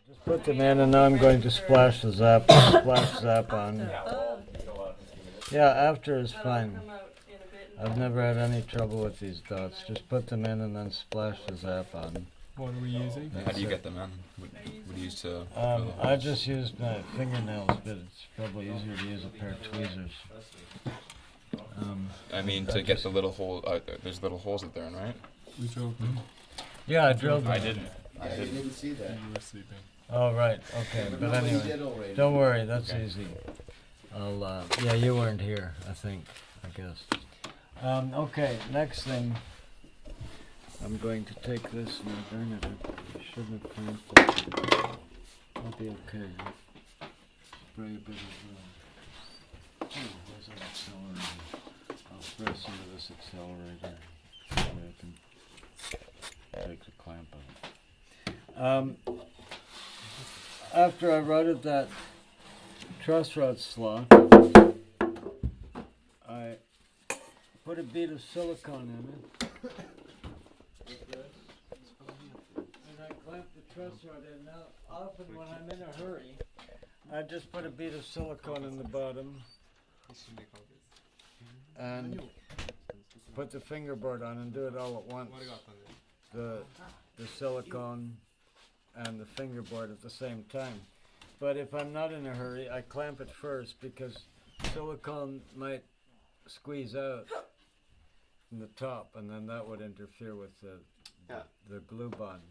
Just put them in, and now I'm going to splash the zap, splash zap on. Yeah, after is fine. I've never had any trouble with these dots. Just put them in and then splash the zap on. What are we using? How do you get them in? What do you use to? I just used my fingernails, but it's probably easier to use a pair of tweezers. I mean, to get the little hole. There's little holes that they're in, right? We drove them. Yeah, I drilled them. I didn't. I didn't see that. You were sleeping. Oh, right. Okay. But anyway, don't worry. That's easy. Yeah, you weren't here, I think, I guess. Okay, next thing. I'm going to take this and burn it. I shouldn't have clamped it. I'll be okay. Spray a bit of, there's an accelerator. I'll spray some of this accelerator so that I can take the clamp out. After I routed that truss rod slot, I put a bead of silicone in it. And I clamp the truss rod in. Now, often when I'm in a hurry, I just put a bead of silicone in the bottom and put the fingerboard on and do it all at once. The silicone and the fingerboard at the same time. But if I'm not in a hurry, I clamp it first because silicone might squeeze out from the top, and then that would interfere with the glue bond.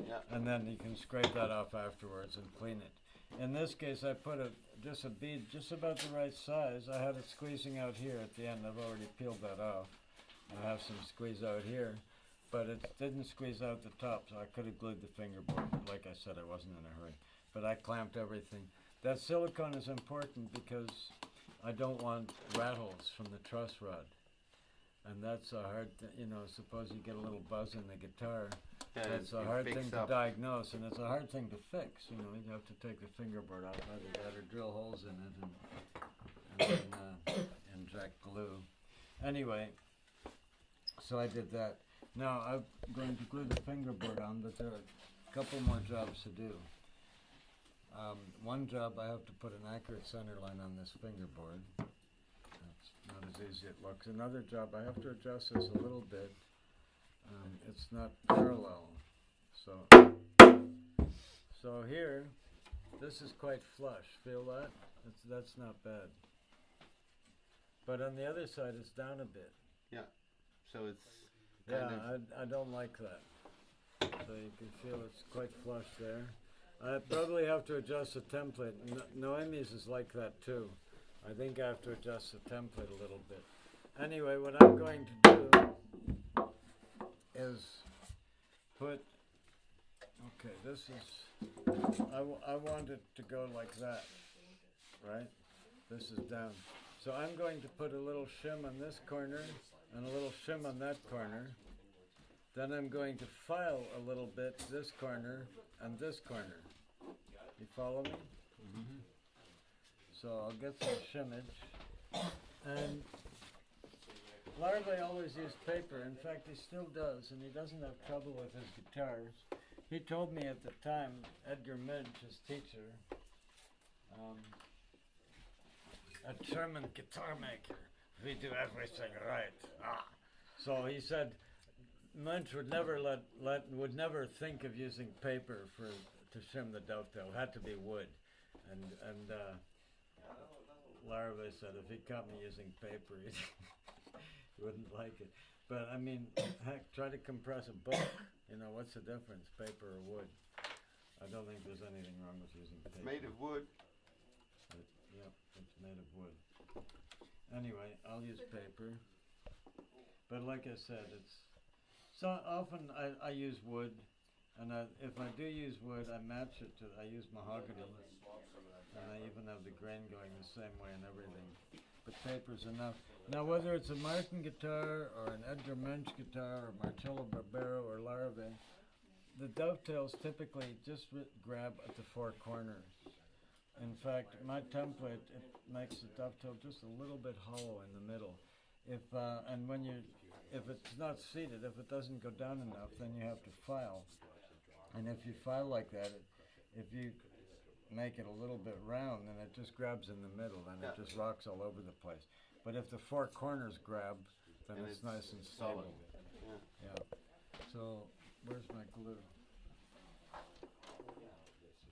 Yeah. And then you can scrape that off afterwards and clean it. In this case, I put just a bead just about the right size. I had it squeezing out here at the end. I've already peeled that off. I have some squeeze out here, but it didn't squeeze out the top, so I could have glued the fingerboard. Like I said, I wasn't in a hurry, but I clamped everything. That silicone is important because I don't want rattles from the truss rod. And that's a hard thing, suppose you get a little buzz in the guitar. Yeah, That's a hard thing to diagnose, and it's a hard thing to fix. You have to take the fingerboard out, either that or drill holes in it and then inject glue. Anyway, so I did that. Now I'm going to glue the fingerboard on, but there are a couple more jobs to do. One job, I have to put an accurate center line on this fingerboard. That's not as easy as it looks. Another job, I have to adjust this a little bit. It's not parallel. So here, this is quite flush. Feel that? That's not bad. But on the other side, it's down a bit. Yeah. So it's I don't like that. So you can feel it's quite flush there. I probably have to adjust the template. Noemi's is like that too. I think I have to adjust the template a little bit. Anyway, what I'm going to do is put, okay, this is, I want it to go like that, right? This is down. So I'm going to put a little shim on this corner and a little shim on that corner. Then I'm going to file a little bit this corner and this corner. You follow me? Mm-hmm. So I'll get some shimmage. And Larvae always used paper. In fact, he still does, and he doesn't have trouble with his guitars. He told me at the time, Edgar Midge, his teacher, a German guitar maker, we do everything right. So he said, Munch would never would never think of using paper to shim the dovetail. It had to be wood, and Larvae said if he caught me using paper, he wouldn't like it. But I mean, heck, try to compress a book. What's the difference, paper or wood? I don't think there's anything wrong with using paper. it's made of wood. Yep, it's made of wood. Anyway, I'll use paper. But like I said, so often I use wood, and if I do use wood, I match it I use mahogany, and I even have the grain going the same way and everything. But paper's enough. Now, whether it's a Martin guitar or an Edgar Munch guitar or Marcello Barbero or Larvae, the dovetails typically just grab at the four corners. In fact, my template, it makes the dovetail just a little bit hollow in the middle. If it's not seated, if it doesn't go down enough, then you have to file. And if you file like that, if you make it a little bit round, then it just grabs in the middle, and it just rocks all over the place. But if the four corners grab, then And it's it's nice and solid. stable. Yeah. Yeah. So, where's my glue?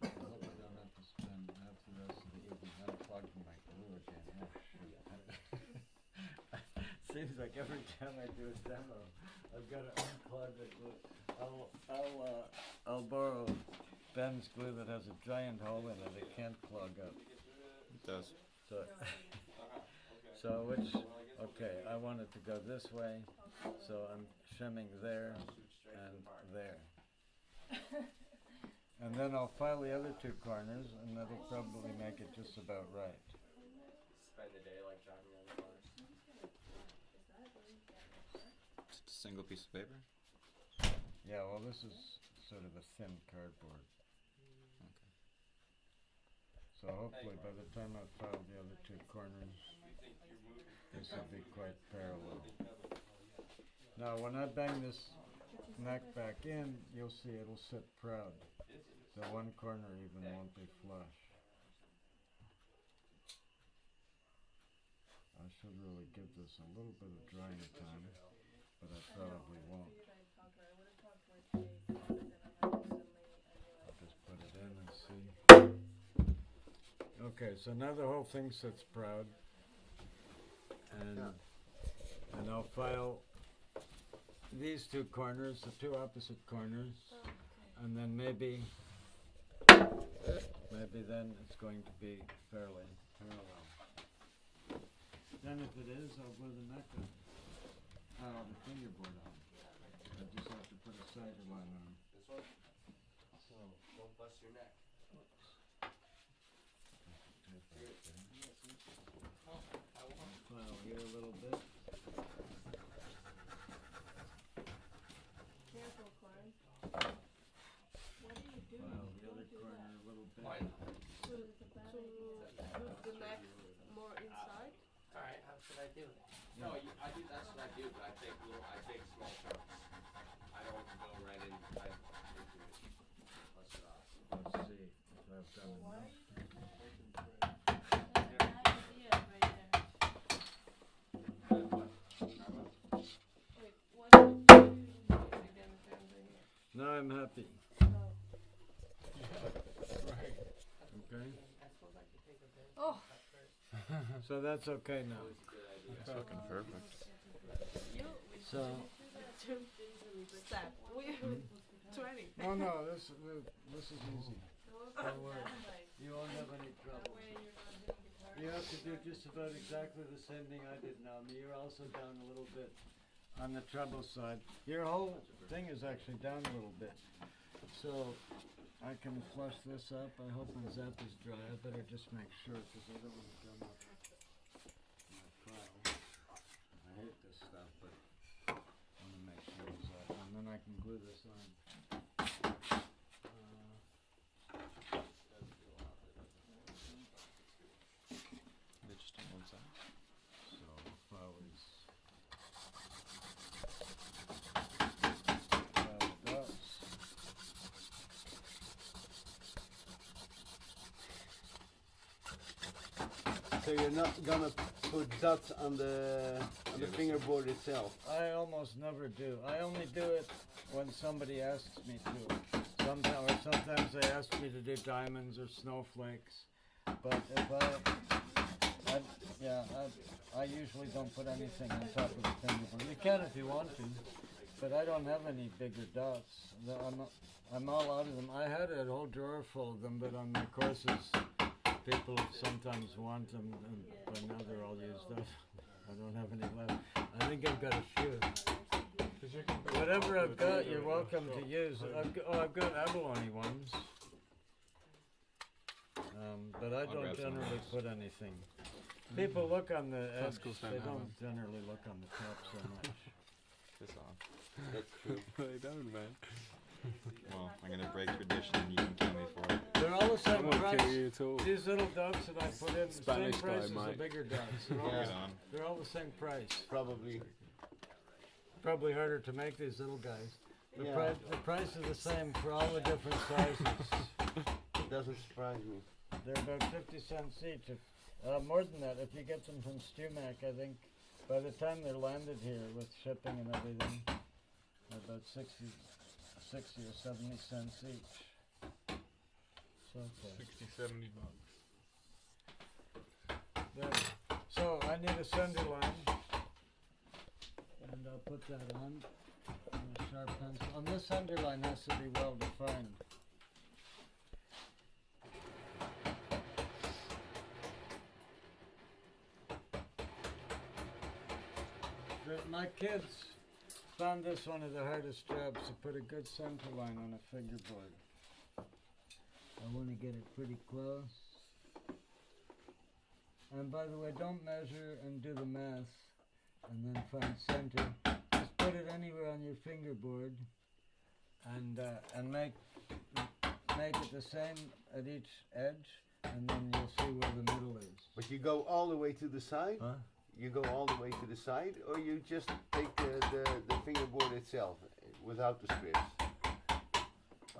I hope I don't have to spend half the rest of the evening unclogging my glue again. Oh, shoot. Seems like every time I do a demo, I've got to unclog the glue. I'll borrow Ben's glue that has a giant hole in it. It can't clog up. It does. So okay, I want it to go this way, so I'm shimming there and there. And then I'll file the other two corners, and that'll probably make it just about right. Spend the day like driving around the cars. Just a single piece of paper. Yeah, well, this is sort of a thin cardboard. So hopefully by the time I've filed the other two corners, this will be quite parallel. Now when I bang this neck back in, you'll see it'll sit proud. The one corner even won't be flush. I should really give this a little bit of drying time, but I probably won't. I'll just put it in and see. Okay, so now the whole thing sits proud, and I'll file these two corners, the two opposite corners, and then maybe then it's going to be fairly parallel. Then if it is, I'll glue the neck on, the fingerboard on. I just have to put a center line on. This one? So, don't bust your neck. File here a little bit. Careful, Clarence. What are you doing? File the other corner a little bit. To put the neck more inside? Alright, how should I do it? No, that's what I do, but I take small chunks. I don't go right in, into it. Bust it off. Let's see if I've done enough. Wait, what are you doing again? Now I'm happy. Oh. Okay? Oh, So that's okay now. It's fucking perfect. you So, step. We're 20. oh no, this is easy. Don't worry. You won't have any trouble. You have to do just about exactly the same thing I did now. You're also down a little bit on the treble side. Your whole thing is actually down a little bit. So I can flush this up. I hope my zap is dry. I better just make sure because I don't want to gum up my file. I hate this stuff, but I want to make sure it's up. And then I can glue this on. They're just on one side. So file is dots. So you're not gonna put dots on the fingerboard itself. I almost never do. I only do it when somebody asks me to. Sometimes they ask me to do diamonds or snowflakes. But if I usually don't put anything on top of the fingerboard. You can if you want to, but I don't have any bigger dots. I'm all out of them. I had a whole drawer full of them, but on my courses, people sometimes want them, but now they're all used up. I don't have any left. I think I've got a few. Whatever I've got, you're welcome to use. I've got abalone ones. But I don't grab some of generally those. put anything. People look on the edge, Festivals don't they have don't generally look on the top so much. This on. That's true. They don't, man. Well, I'm gonna break tradition and you can kill me for it. They're all the I same won't price. kill you at all. These little dots that I put in, the Spanish same guy, price as the mate. bigger dots. Get on. They're all the same price. Probably. Probably harder to make these little guys. Yeah. The price is the same for all the different sizes. doesn't surprise me. They're about 50 cents each. More than that, if you get them from Stumac, I think by the time they're landed here with shipping and everything, they're about 60 or 70 cents each. So, okay. 60, 70 bucks. There. So I need a center line, and I'll put that on a sharp pencil. And this center line has to be well defined. My kids found this one of the hardest jobs, to put a good center line on a fingerboard. I want to get it pretty close. And by the way, don't measure and do the math and then find center. Just put it anywhere on your fingerboard and make it the same at each edge, and then you'll see where the middle is. But you go all the way to the side? Huh? You go all the way to the side, or you just take the fingerboard itself without the strips?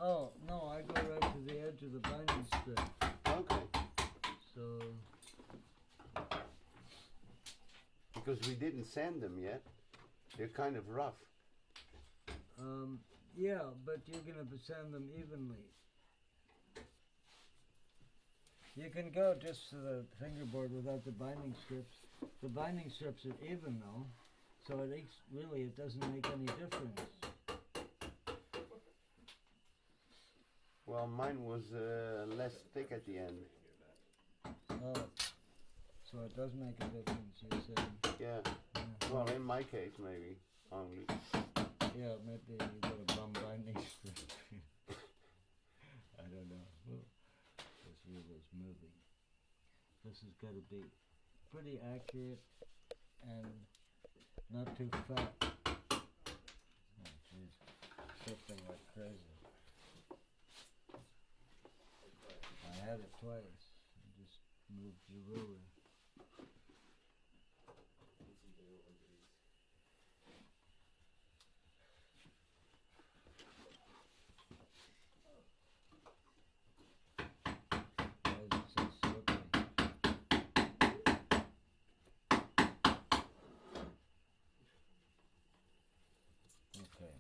Oh, no, I go right to the edge of the binding strip. Okay. So, Because we didn't sand them yet. They're kind of rough. yeah, but you're going to sand them evenly. You can go just to the fingerboard without the binding strips. The binding strips are even though, so it doesn't make any difference. Well, mine was less thick at the end. Oh, so it does make a difference, you're saying. Yeah. Well, in my case, maybe only. Yeah, maybe you got a bum binding strip. I don't know. Well, this wheel is moving. This has got to be pretty accurate and not too fat. Oh, jeez. Shifting like crazy. I had it twice. I just moved the ruler. Why is it so slippery? Okay.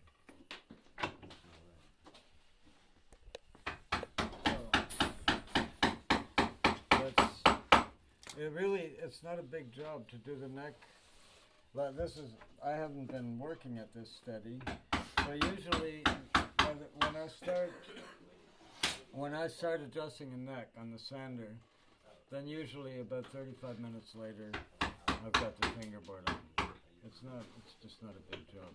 It's not a big job to do the neck. But I haven't been working at this steady. So usually when I start adjusting a neck on the sander, then usually about 35 minutes later, I've got the fingerboard on. It's just not a big job.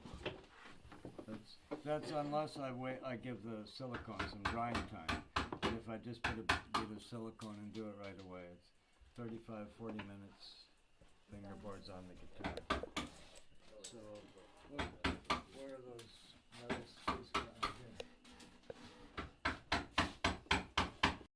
That's unless I give the silicone some drying time. But if I just put a bit of silicone and do it right away, it's 35, 40 minutes, fingerboards on the guitar.